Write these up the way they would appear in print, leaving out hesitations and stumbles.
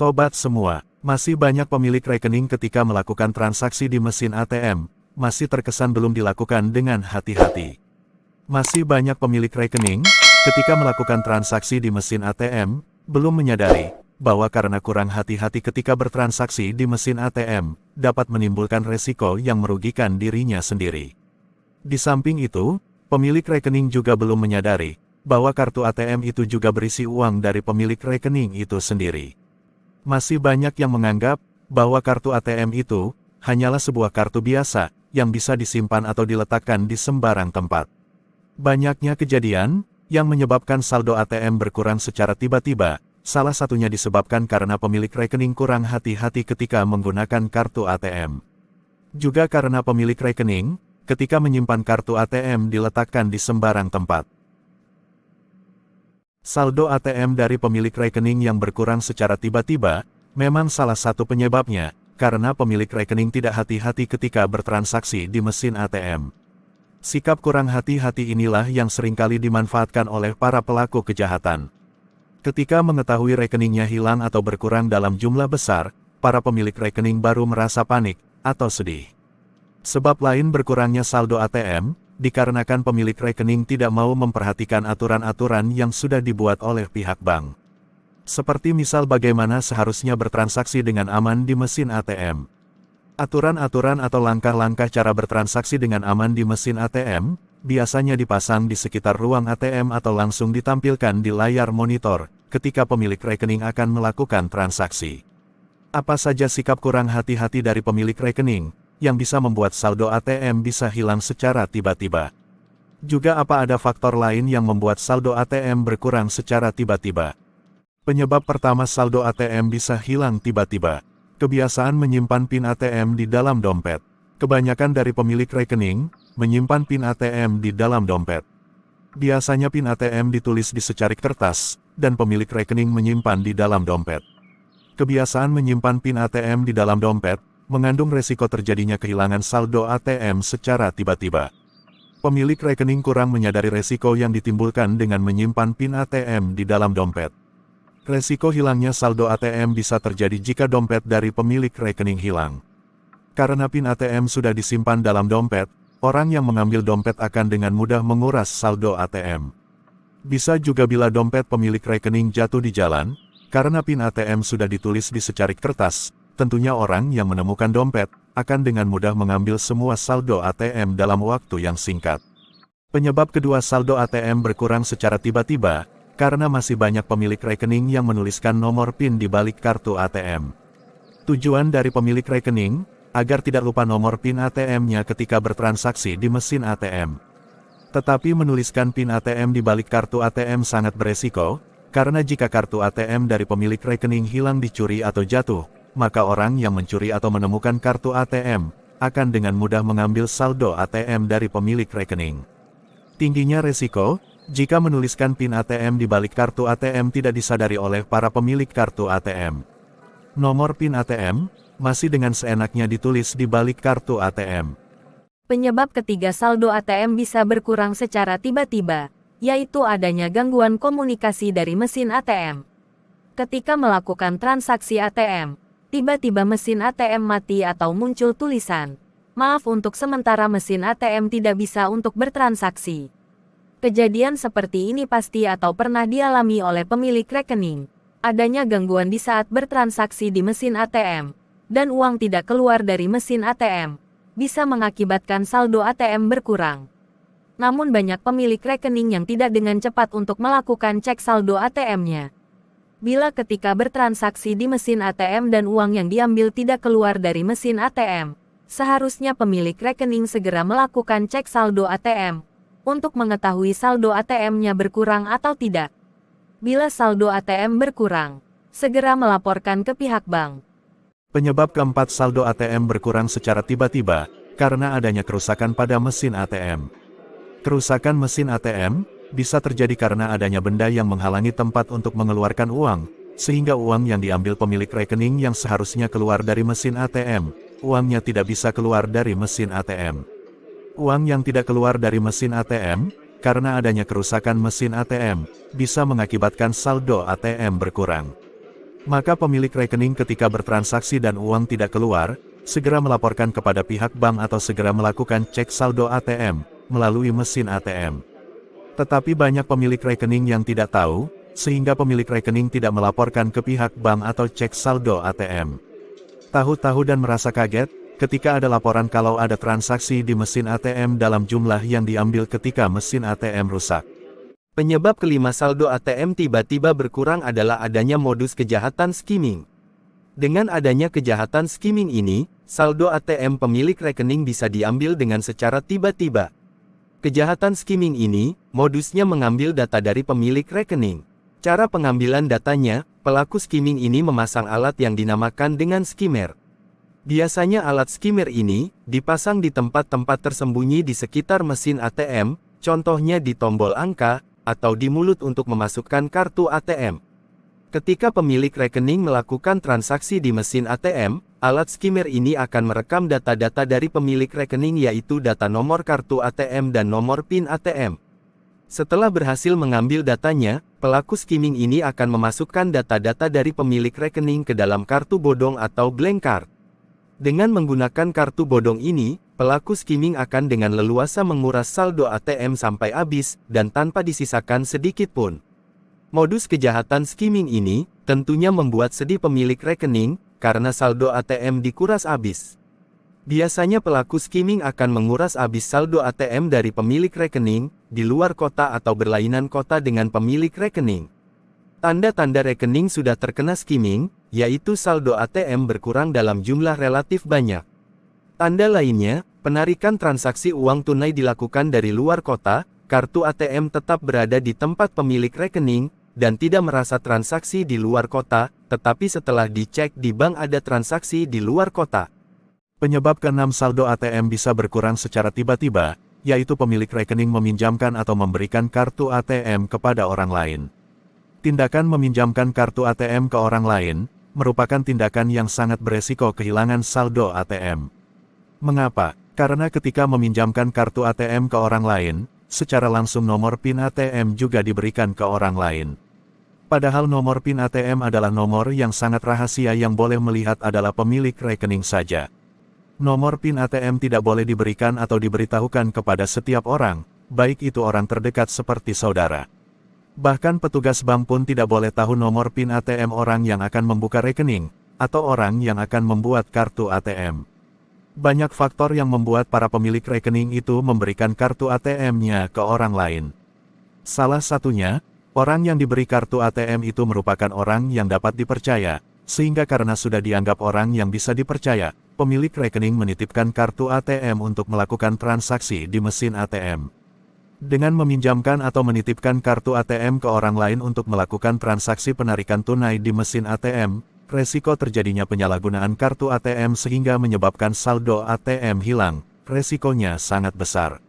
Sobat semua, masih banyak pemilik rekening ketika melakukan transaksi di mesin ATM, masih terkesan belum dilakukan dengan hati-hati. Masih banyak pemilik rekening, ketika melakukan transaksi di mesin ATM, belum menyadari bahwa karena kurang hati-hati ketika bertransaksi di mesin ATM, dapat menimbulkan resiko yang merugikan dirinya sendiri. Di samping itu, pemilik rekening juga belum menyadari bahwa kartu ATM itu juga berisi uang dari pemilik rekening itu sendiri. Masih banyak yang menganggap bahwa kartu ATM itu hanyalah sebuah kartu biasa yang bisa disimpan atau diletakkan di sembarang tempat. Banyaknya kejadian yang menyebabkan saldo ATM berkurang secara tiba-tiba, salah satunya disebabkan karena pemilik rekening kurang hati-hati ketika menggunakan kartu ATM. Juga karena pemilik rekening, ketika menyimpan kartu ATM diletakkan di sembarang tempat. Saldo ATM dari pemilik rekening yang berkurang secara tiba-tiba, memang salah satu penyebabnya, karena pemilik rekening tidak hati-hati ketika bertransaksi di mesin ATM. Sikap kurang hati-hati inilah yang seringkali dimanfaatkan oleh para pelaku kejahatan. Ketika mengetahui rekeningnya hilang atau berkurang dalam jumlah besar, para pemilik rekening baru merasa panik atau sedih. Sebab lain berkurangnya saldo ATM, dikarenakan pemilik rekening tidak mau memperhatikan aturan-aturan yang sudah dibuat oleh pihak bank. Seperti misal bagaimana seharusnya bertransaksi dengan aman di mesin ATM. Aturan-aturan atau langkah-langkah cara bertransaksi dengan aman di mesin ATM, biasanya dipasang di sekitar ruang ATM atau langsung ditampilkan di layar monitor, ketika pemilik rekening akan melakukan transaksi. Apa saja sikap kurang hati-hati dari pemilik rekening yang bisa membuat saldo ATM bisa hilang secara tiba-tiba? Juga apa ada faktor lain yang membuat saldo ATM berkurang secara tiba-tiba? Penyebab pertama saldo ATM bisa hilang tiba-tiba. Kebiasaan menyimpan PIN ATM di dalam dompet. Kebanyakan dari pemilik rekening menyimpan PIN ATM di dalam dompet. Biasanya PIN ATM ditulis di secarik kertas, dan pemilik rekening menyimpan di dalam dompet. Kebiasaan menyimpan PIN ATM di dalam dompet mengandung resiko terjadinya kehilangan saldo ATM secara tiba-tiba. Pemilik rekening kurang menyadari resiko yang ditimbulkan dengan menyimpan PIN ATM di dalam dompet. Resiko hilangnya saldo ATM bisa terjadi jika dompet dari pemilik rekening hilang. Karena PIN ATM sudah disimpan dalam dompet, orang yang mengambil dompet akan dengan mudah menguras saldo ATM. Bisa juga bila dompet pemilik rekening jatuh di jalan, karena PIN ATM sudah ditulis di secarik kertas, tentunya orang yang menemukan dompet akan dengan mudah mengambil semua saldo ATM dalam waktu yang singkat. Penyebab kedua saldo ATM berkurang secara tiba-tiba, karena masih banyak pemilik rekening yang menuliskan nomor PIN di balik kartu ATM. Tujuan dari pemilik rekening, agar tidak lupa nomor PIN ATM-nya ketika bertransaksi di mesin ATM. Tetapi menuliskan PIN ATM di balik kartu ATM sangat beresiko, karena jika kartu ATM dari pemilik rekening hilang dicuri atau jatuh, maka orang yang mencuri atau menemukan kartu ATM akan dengan mudah mengambil saldo ATM dari pemilik rekening. Tingginya resiko jika menuliskan PIN ATM di balik kartu ATM tidak disadari oleh para pemilik kartu ATM. Nomor PIN ATM masih dengan seenaknya ditulis di balik kartu ATM. Penyebab ketiga saldo ATM bisa berkurang secara tiba-tiba, yaitu adanya gangguan komunikasi dari mesin ATM. Ketika melakukan transaksi ATM, tiba-tiba mesin ATM mati atau muncul tulisan, "Maaf, untuk sementara mesin ATM tidak bisa untuk bertransaksi." Kejadian seperti ini pasti atau pernah dialami oleh pemilik rekening. Adanya gangguan di saat bertransaksi di mesin ATM, dan uang tidak keluar dari mesin ATM, bisa mengakibatkan saldo ATM berkurang. Namun banyak pemilik rekening yang tidak dengan cepat untuk melakukan cek saldo ATM-nya. Bila ketika bertransaksi di mesin ATM dan uang yang diambil tidak keluar dari mesin ATM, seharusnya pemilik rekening segera melakukan cek saldo ATM, untuk mengetahui saldo ATM-nya berkurang atau tidak. Bila saldo ATM berkurang, segera melaporkan ke pihak bank. Penyebab keempat saldo ATM berkurang secara tiba-tiba, karena adanya kerusakan pada mesin ATM. Kerusakan mesin ATM bisa terjadi karena adanya benda yang menghalangi tempat untuk mengeluarkan uang, sehingga uang yang diambil pemilik rekening yang seharusnya keluar dari mesin ATM, uangnya tidak bisa keluar dari mesin ATM. Uang yang tidak keluar dari mesin ATM, karena adanya kerusakan mesin ATM, bisa mengakibatkan saldo ATM berkurang. Maka pemilik rekening ketika bertransaksi dan uang tidak keluar, segera melaporkan kepada pihak bank atau segera melakukan cek saldo ATM melalui mesin ATM. Tetapi banyak pemilik rekening yang tidak tahu, sehingga pemilik rekening tidak melaporkan ke pihak bank atau cek saldo ATM. Tahu-tahu dan merasa kaget, ketika ada laporan kalau ada transaksi di mesin ATM dalam jumlah yang diambil ketika mesin ATM rusak. Penyebab kelima saldo ATM tiba-tiba berkurang adalah adanya modus kejahatan skimming. Dengan adanya kejahatan skimming ini, saldo ATM pemilik rekening bisa diambil dengan secara tiba-tiba. Kejahatan skimming ini, modusnya mengambil data dari pemilik rekening. Cara pengambilan datanya, pelaku skimming ini memasang alat yang dinamakan dengan skimmer. Biasanya alat skimmer ini dipasang di tempat-tempat tersembunyi di sekitar mesin ATM, contohnya di tombol angka, atau di mulut untuk memasukkan kartu ATM. Ketika pemilik rekening melakukan transaksi di mesin ATM, alat skimmer ini akan merekam data-data dari pemilik rekening yaitu data nomor kartu ATM dan nomor PIN ATM. Setelah berhasil mengambil datanya, pelaku skimming ini akan memasukkan data-data dari pemilik rekening ke dalam kartu bodong atau blank card. Dengan menggunakan kartu bodong ini, pelaku skimming akan dengan leluasa menguras saldo ATM sampai habis, dan tanpa disisakan sedikit pun. Modus kejahatan skimming ini, tentunya membuat sedih pemilik rekening, karena saldo ATM dikuras habis. Biasanya pelaku skimming akan menguras habis saldo ATM dari pemilik rekening, di luar kota atau berlainan kota dengan pemilik rekening. Tanda-tanda rekening sudah terkena skimming, yaitu saldo ATM berkurang dalam jumlah relatif banyak. Tanda lainnya, penarikan transaksi uang tunai dilakukan dari luar kota, kartu ATM tetap berada di tempat pemilik rekening, dan tidak merasa transaksi di luar kota, tetapi setelah dicek di bank ada transaksi di luar kota. Penyebab keenam saldo ATM bisa berkurang secara tiba-tiba, yaitu pemilik rekening meminjamkan atau memberikan kartu ATM kepada orang lain. Tindakan meminjamkan kartu ATM ke orang lain, merupakan tindakan yang sangat beresiko kehilangan saldo ATM. Mengapa? Karena ketika meminjamkan kartu ATM ke orang lain, secara langsung nomor PIN ATM juga diberikan ke orang lain. Padahal nomor PIN ATM adalah nomor yang sangat rahasia yang boleh melihat adalah pemilik rekening saja. Nomor PIN ATM tidak boleh diberikan atau diberitahukan kepada setiap orang, baik itu orang terdekat seperti saudara. Bahkan petugas bank pun tidak boleh tahu nomor PIN ATM orang yang akan membuka rekening, atau orang yang akan membuat kartu ATM. Banyak faktor yang membuat para pemilik rekening itu memberikan kartu ATM-nya ke orang lain. Salah satunya, orang yang diberi kartu ATM itu merupakan orang yang dapat dipercaya, sehingga karena sudah dianggap orang yang bisa dipercaya, pemilik rekening menitipkan kartu ATM untuk melakukan transaksi di mesin ATM. Dengan meminjamkan atau menitipkan kartu ATM ke orang lain untuk melakukan transaksi penarikan tunai di mesin ATM, resiko terjadinya penyalahgunaan kartu ATM sehingga menyebabkan saldo ATM hilang, resikonya sangat besar.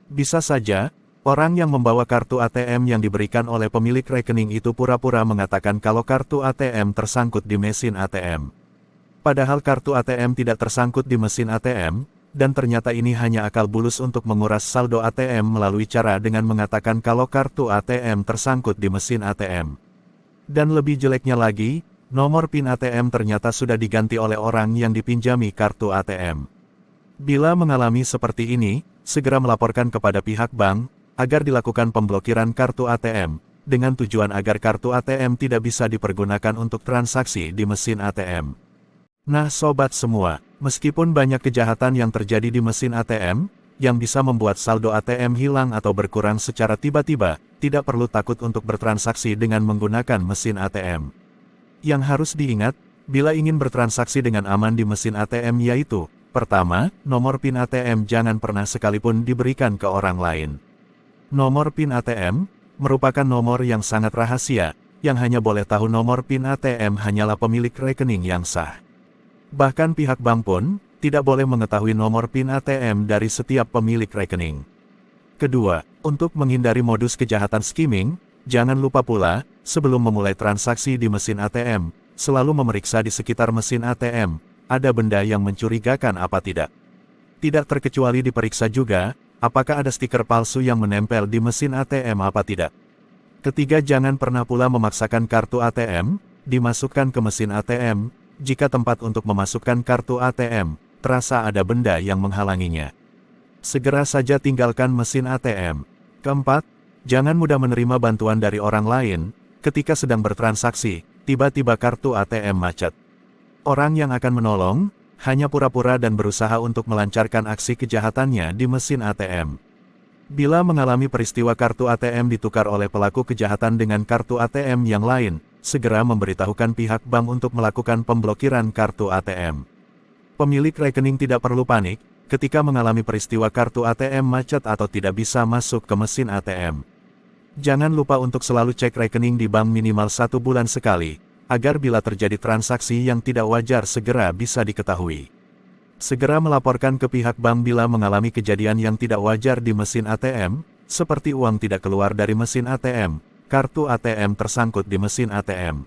Bisa saja, orang yang membawa kartu ATM yang diberikan oleh pemilik rekening itu pura-pura mengatakan kalau kartu ATM tersangkut di mesin ATM. Padahal kartu ATM tidak tersangkut di mesin ATM, dan ternyata ini hanya akal bulus untuk menguras saldo ATM melalui cara dengan mengatakan kalau kartu ATM tersangkut di mesin ATM. Dan lebih jeleknya lagi, nomor PIN ATM ternyata sudah diganti oleh orang yang dipinjami kartu ATM. Bila mengalami seperti ini, segera melaporkan kepada pihak bank, agar dilakukan pemblokiran kartu ATM, dengan tujuan agar kartu ATM tidak bisa dipergunakan untuk transaksi di mesin ATM. Nah sobat semua, meskipun banyak kejahatan yang terjadi di mesin ATM, yang bisa membuat saldo ATM hilang atau berkurang secara tiba-tiba, tidak perlu takut untuk bertransaksi dengan menggunakan mesin ATM. Yang harus diingat, bila ingin bertransaksi dengan aman di mesin ATM yaitu, pertama, nomor PIN ATM jangan pernah sekalipun diberikan ke orang lain. Nomor PIN ATM, merupakan nomor yang sangat rahasia, yang hanya boleh tahu nomor PIN ATM hanyalah pemilik rekening yang sah. Bahkan pihak bank pun, tidak boleh mengetahui nomor PIN ATM dari setiap pemilik rekening. Kedua, untuk menghindari modus kejahatan skimming, jangan lupa pula, sebelum memulai transaksi di mesin ATM, selalu memeriksa di sekitar mesin ATM, ada benda yang mencurigakan apa tidak. Tidak terkecuali diperiksa juga, apakah ada stiker palsu yang menempel di mesin ATM apa tidak. Ketiga, jangan pernah pula memaksakan kartu ATM, dimasukkan ke mesin ATM. Jika tempat untuk memasukkan kartu ATM, terasa ada benda yang menghalanginya, segera saja tinggalkan mesin ATM. Keempat, jangan mudah menerima bantuan dari orang lain. Ketika sedang bertransaksi, tiba-tiba kartu ATM macet. Orang yang akan menolong hanya pura-pura dan berusaha untuk melancarkan aksi kejahatannya di mesin ATM. Bila mengalami peristiwa kartu ATM ditukar oleh pelaku kejahatan dengan kartu ATM yang lain, segera memberitahukan pihak bank untuk melakukan pemblokiran kartu ATM. Pemilik rekening tidak perlu panik ketika mengalami peristiwa kartu ATM macet atau tidak bisa masuk ke mesin ATM. Jangan lupa untuk selalu cek rekening di bank minimal 1 bulan sekali, agar bila terjadi transaksi yang tidak wajar segera bisa diketahui. Segera melaporkan ke pihak bank bila mengalami kejadian yang tidak wajar di mesin ATM, seperti uang tidak keluar dari mesin ATM, kartu ATM tersangkut di mesin ATM.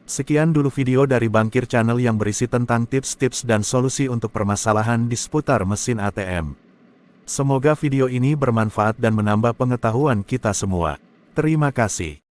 Sekian dulu video dari Bankir Channel yang berisi tentang tips-tips dan solusi untuk permasalahan di seputar mesin ATM. Semoga video ini bermanfaat dan menambah pengetahuan kita semua. Terima kasih.